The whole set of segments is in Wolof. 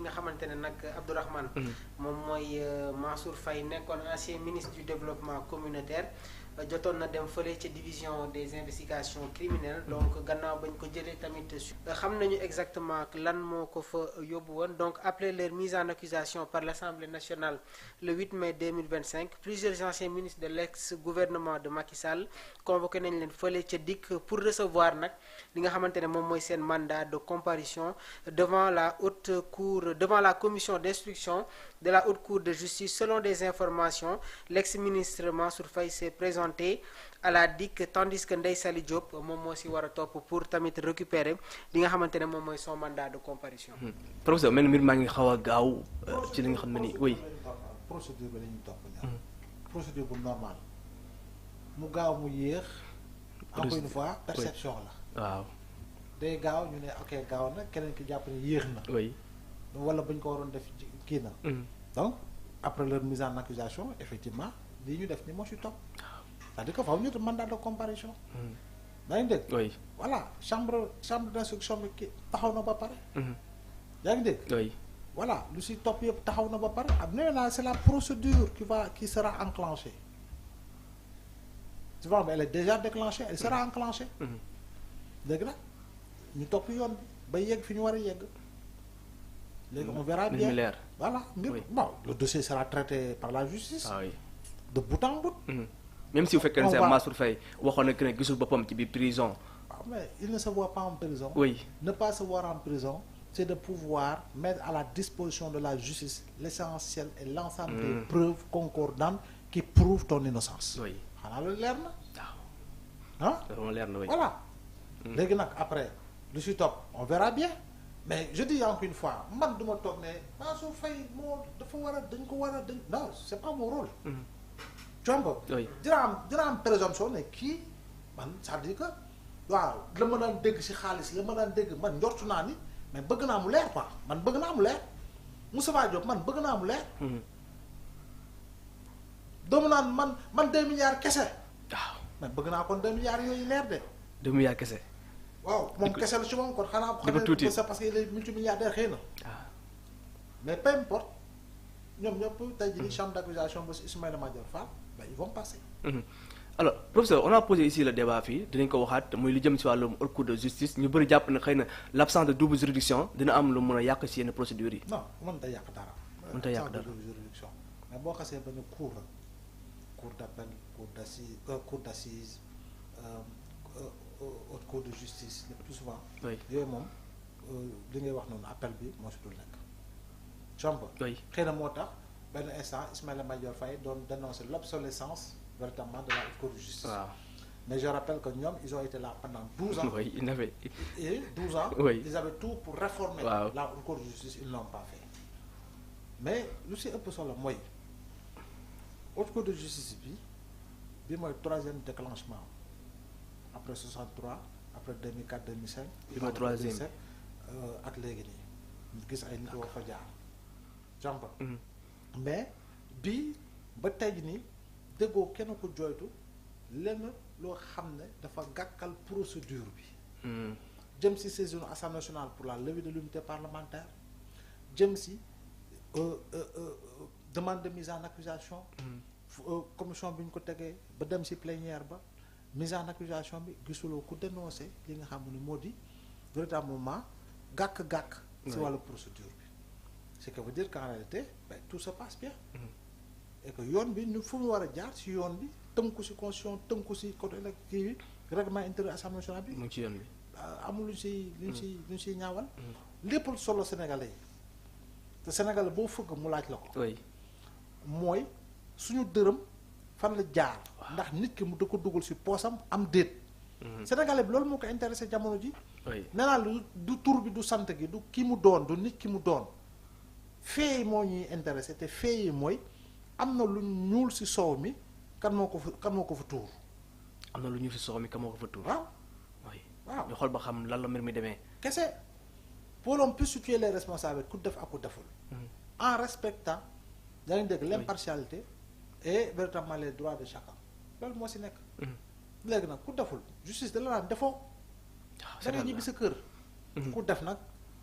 ki nga xamante ne nag Abdourahmane moom mooy Mansour Faye nekkoon ancien ministre du développement communautaire jotoon na dem fële ca division des investigations criminelles donc gannaaw bañ ko jëlee tamit xam nañu exactement lan moo ko fa yóbbu woon donc après leur mise en accusation par l'Assemblée nationale le 8 mai 2025 plusieurs anciens ministres de l'ex-gouvernement de Macky Sall convoqué nañ leen fële ca DIC pour recevoir nag li nga xamante ne moom mooy seen mandat de comparution devant la haute cour devant la commission d'instruction de la haute cour de justice. Selon des informations, l'ex-ministre Mansour Faye s'est présenté à la DIC tandis que Ndeye Saly Diop moom moo si war a topp pour tamit récupérer li nga xamante ne moom mooy son mandat de comparution. professeur mel mbir maa ngi xaw a gaaw ci li nga xam ne nii oui. procédure bi la ñuy topp procédure bu normal mu gaaw mu yéex. encore une fois perception la. waaw. day gaaw ñu ne ok gaaw na keneen ki jàpp ne yéex na. oui. wala bañ ko waroon def kii na. donc après leur mise en accusation effectivement lii ñu def ni moo si topp. c'est-à-dire que faaw ñu def mandat de comparution. yaa ngi dégg. oui. voilà chambre d'instruction bi ki taxaw na ba pare. yaa ngi dégg. oui. voilà lu si topp yëpp taxaw na ba pare am nee naa c'est la procédure qui sera enclenchée. tu vois mais elle est déjà déclenchée elle sera enclenchée. léegi nag ñu topp yoon bi ba yegg fi ñu war a yegg. léegi on verra bien voilà mbir bon le dossier sera traité par la justice. ah oui. de bout en bout. même si bu fekkee ne c'est Mansour Faye waxoon na que ne gisul boppam ci biir prison. waaw mais il ne se voit pas en prison. oui. ne pas se voir en prison c'est de pouvoir mettre à la disposition de la justice l'essentiel et l'ensemble des preuves concordantes qui prouvent ton innocence. oui. xanaa loolu leer na. waaw. ah loolu leer na oui. voilà. léegi nag après lu si topp on verra bien. mais je dis encore une fois man du ma toog ne Mansour Faye moo dafa war a dañ ko war a dañ non c'est pas mon rôle. tu vois. oui. dina am présomption ne kii man c'est-à-dire que waaw la ma daan dégg si xaalis la ma daan dégg man njortu naa ni mais bëgg naa mu leer quoi man bëgg naa mu leer Moustapha Diop man bëgg naa mu leer. doomu naan man 2 milliards kese. waaw. mais bëgg naa kon 2 milliards yooyu leer de. 2 milliards kese. waaw moom kese la ci moom kon xanaa. di ko tuuti c'est parce que il est multimilliardaire xëy na. mais peu importe ñoom ñëpp tey jii chambre d'accusation ba si Ismaïla Madior Fall ben ils vont passer. alors professeur on a posé ici le débat fii dinañ ko waxaat muy lu jëm ci wàllum haute cour de justice ñu bëri jàpp na xëy na l'absence de double juridiction dina am lu mën a yàq ci yenn procédures yi. non mënut a yàq dara. mënut a yàq dara double juridiction mais boo xasee ba ñu cour la cour d'appel cour d'assises haute cour de justice le plus souvent. oui yooyu moom li ngay wax noonu appel bi moo si dul nekk. jomb. oui xëy na moo tax benn instant Ismaïla Madior Faye doon dénoncer l'obsolescence véritablement de la haute cour de justice. waaw. mais je rappelle que ñoom ils ont été là pendant 12 ans. oui il avait. et 12 ans. oui. ils avaient tout pour réformer. waaw. la haute cour de justice ils l'ont pas fait. mais lu si ëpp solo mooy haute cour de justice bi mooy 3e déclenchement. après 63 après 2004 2005. bi ma 3e ak léegi nii ñu gis ay nit yoo fa jaar jàmpa mais bii ba tey nii déggoo kenn ko jooytu lenn loo xam ne dafa gàkkal procédure bi. jëm si saisine Assemblée nationale pour la levée de l'immunité parlementaire jëm si demande de mise en accusation commission bi ñu ko tegee ba dem si plénière ba mise en accusation bi gisuloo ku dénoncé li nga xam ne moo di véritablement gàkk-gàkk si wàllu procédure bi ce qui veut dire qu'en réalité tout se passe bien et que yoon bi ñu fu mu war a jaar si yoon bi tënku si constitution tënku si code électoral bi règlement intérieur Assemblée nationale bi mu ngi ci yoon bi amul luñ si ñaawal lépp solo Sénégalais yi te Sénégalais boo fëgg mu laaj la ko oui mooy suñu dërëm fan la jaar ndax nit ki mu da ko dugal ci poosam am déet. Sénégalais bi loolu moo ko intéressé jamono ji. oui nee naa du tur bi du sant gi du ki mu doon du nit ki mu doon fee yi moo ñuy intéressé te fee yi mooy am na lu ñuul ci soow mi kan moo ko fa tuur. am na lu ñu fi soow mi kan moo ko fa tuur. waaw oui waaw ñu xool ba xam lan la mbir mi demee. kese pour on peut situer les responsables ku def ak ku deful. en respectant yaa ngi dégg l'impartialité et véritablement les droits de chacun loolu moo ci nekk. léegi nag ku deful justice da la daan defoo. da ngay ñibbi sa kër. ku def nag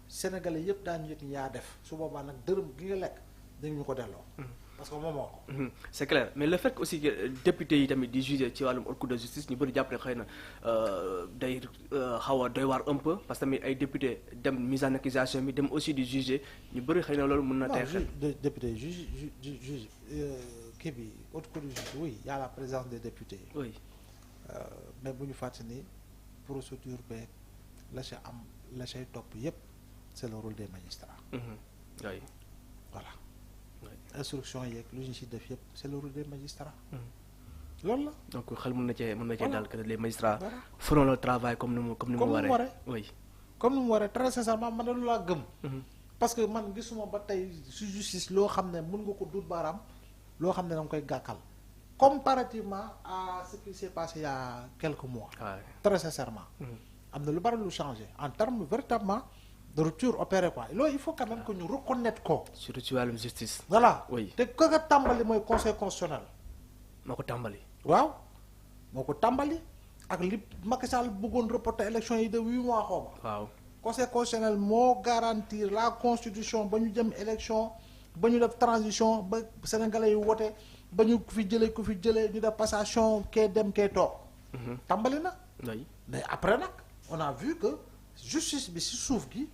sénégalais yëpp daañu yëg ni yaa def su boobaa nag dërëm gi nga lekk dañu ko delloo. parce que moom moo ko. c'est clair mais le fait que aussi député yi tamit di juger ci wàllum haute cour de justice ñu bëri jàpp ne xëy na day xaw a doy waar un peu parce que tamit ay député dem mise en accusation bi dem aussi di juger ñu bëri xëy na loolu mën na tey xel. député juge kii bi haute cour de justice oui y a la présence des députés. oui mais bu ñu fàtte ni procédure beeg la ca am la cay topp yépp c'est le rôle des magistrats. oui voilà. instruction yeeg lu ñu ci def yëpp c'est le rôle des magistrats. loolu la. donc xel mën na cee daal que les magistrats feront leur travail comme ni mu waree. oui comme ni mu waree très sincèrement man de lu laa gëm. parce que man gisuma ba tey su justice loo xam ne mën nga ko dut baaraam loo xam ne da nga koy gàkkal comparativement à ce qui s'est passé il y a quelques mois. très sincèrement. am na lu bari lu changé en termes véritablement de rupture opérée quoi loolu il faut quand même que ñu reconnaître ko. surtout ci wàllum justice. voilà oui te ka nga tàmbali mooy conseil constitutionnel. moo ko tàmbali. waaw moo ko tàmbali ak li Macky Sall bëggoon reporter élection yi de 8 mois xaw ma. waaw conseil constitutionnel moo garantir la constitution ba ñu jëm élection ba ñu def transition ba sénégalais yi wote ba ñu ku fi jëlee ñu def passation kee dem kee toog. tàmbali na. oui mais après nag on a vu que justice bi ci suuf gi.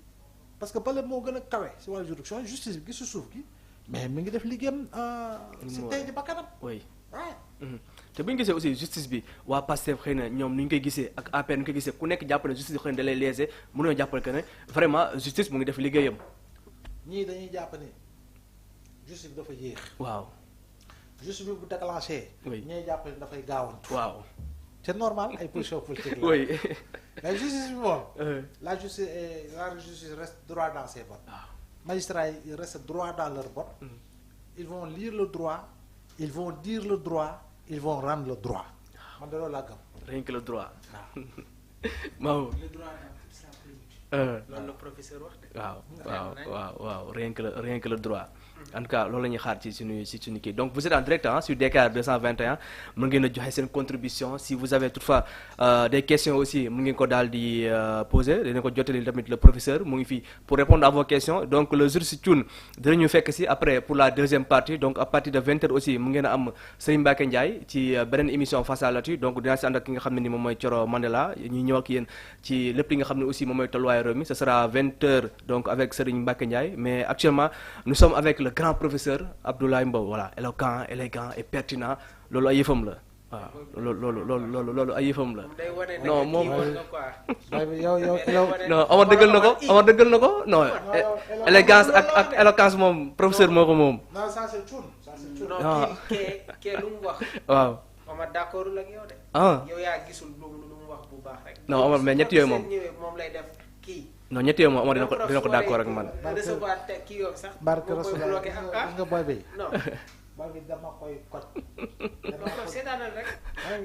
parce que bële moo gën a kawe si wàllu juridiction justice bi si suuf gi mais mi ngi def liggéeyam si tey ji ba kanam. oui waaw. te bu ñu gisee aussi justice bi waa Pastef xëy na ñoom ni ñu koy gisee ak APR ni ñu koy gisee ku nekk jàpp ne justice bi xëy na da lay léser mënoo jàppale que ne vraiment justice mu ngi def liggéeyam. ñii dañuy jàpp ne justice bi dafa yéex. waaw. justice bi bu déclenché. oui ñooy jàpp ne dafay gaawantu. waaw. c'est normal ay position politique la. oui. mais justice bi moom. la justice reste droit dans ses bottes. magistrats yi restent droit dans leurs bottes. ils vont lire le droit ils vont dire le droit ils vont rendre le droit. man de loolu laa gëm. rien que le droit. waaw. le droit dans toute sa plénitude. loolu la professeur wax de. waaw rien que le droit. en tout cas loolu la ñuy xaar ci suñu kii donc vous êtes en direct sur DKR 221 mën ngeen a joxe seen contribution si vous avez toutefois des questions aussi mën ngeen ko daal di poser dina ko jottali tamit le professeur mu ngi fii pour répondre à vos questions donc le juriste Thioune dinañu fekk si après pour la deuxième partie donc à partir de 20h aussi mu ngeen a am Serigne Mbacké Ndiaye ci beneen émission face à l'actu donc dinaa si ànd ak ki nga xam ne ni moom mooy Thioro Mandela ñuy ñëw ak yéen ci lépp li nga xam ne aussi moom mooy tolluwaayu réew mi ce sera 20h donc avec Serigne Mbacké Ndiaye mais actuellement nous sommes avec le grand professeur Abdoulaye Mbow voilà éloquent élégant et pertinent loolu ay yëfam la waaw loolu ay yëfam la. non moom non Omar dëggal na ko non élégance ak éloquence moom professeur moo ko moom. non ça c'est Thioune. non kii lu mu wax. waaw. Omar d'accord ak yow de. yow yaa gisul lu mu wax bu baax rek. non Omar mais ñetti yooyu moom. moom lay def kii. non ñetti yooyu moom Omar dina ko d'accord ak man. recevoir te kii yow sax. barke Rasulullah nga boy bi. non. boy bi dama koy koj. seetaanal rek.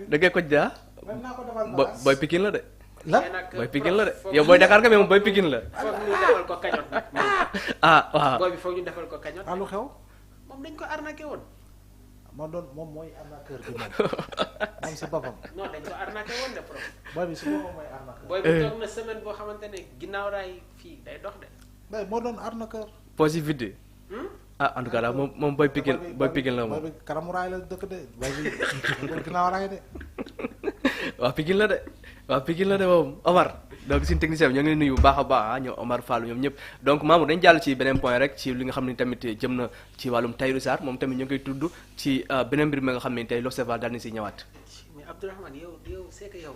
da ngay koj daa. mën naa ko defal boy Pikine la de. la boy Pikine la de yow boy Dakar nga mais moom boy Pikine la. foog ñu defal ko kañot nag. waaw. boy bi foog ñu defal ko kañot. lu xew. moom dañ ko arnaqué woon. moom mooy arnaqueur bi moom si boppam. non dañ ko arnaqué woon de prof. boy bi si boppam mooy arnaqueur. boy bi toog na semaine boo xamante ne ginnaaw raay fii day dox de. mais moo doon arnaqueur. positivité. en tout cas daal moom boy Pikine la moom. boy bi kanamu raay la dëkk de boy bi ginnaaw raay de. waaw Pikine la de moom Omar donc suñu technicien bi ñoo ngi leen nuyu bu baax a baax ñoom Omar Fallou ñoom ñëpp donc Mamour dañ jàll ci beneen point rek ci li nga xam ne tamit jëm na ci wàllum Tahirou Sarr moom tamit ñoo ngi koy tudd ci beneen mbir mi nga xam ne tey l'Observateur daal ni si ñëwaat. mais Abdourahmane yow c'est que yow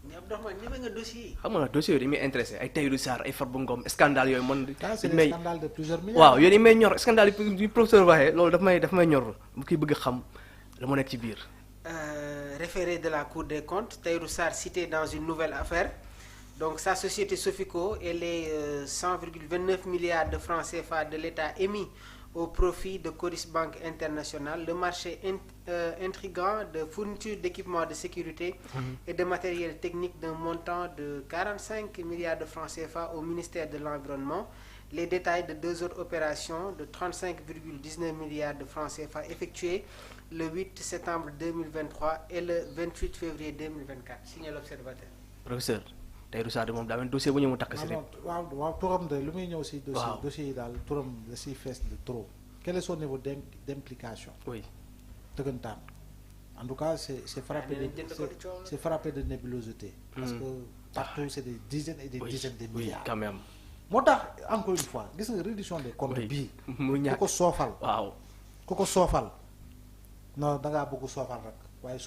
mais Abdourahmane ñeme nga dossier yi. xam nga dossier yooyu dañuy intéressé ay Tahirou Sarr ay Farba Ngom scandale yooyu man. c'est des scandales de plusieurs milliards. waaw yooyu may ñor scandale yi professeur waxee loolu daf may ñor bu kiy bëgg xam la mu nekk ci biir. Référé de la Cour des comptes, Tahirou Sarr cité dans une nouvelle affaire. Donc sa société Sofico et les 100,29 milliards de francs CFA de l'État émis au profit de Coris Bank International, le marché intrigant de fourniture d'équipements de sécurité et de matériel technique d'un montant de 45 milliards de francs CFA au ministère de l'Environnement. Les détails de deux autres opérations de 35,19 milliards de francs CFA effectuées le 8 septembre 2023 et le 28 février 2024. Signé l'Observateur. Professeur Tahirou Sarr moom daa mel dossier bu ñëw mu takk si rek. waaw turam de lu muy ñëw si dossier yi daal turam da siy fees de trop. Quel est son niveau d'implication? Oui. dëggantaan en tout cas c'est frappé de nébulosité. Parce que partout c'est des dizaines et des dizaines de milliards. Quand même. moo tax encore une fois gis nga réduction des comptes bii. mu ñàkk ku ko soofal. waaw ku ko soofal non da ngaa bëgg soofal rek waaye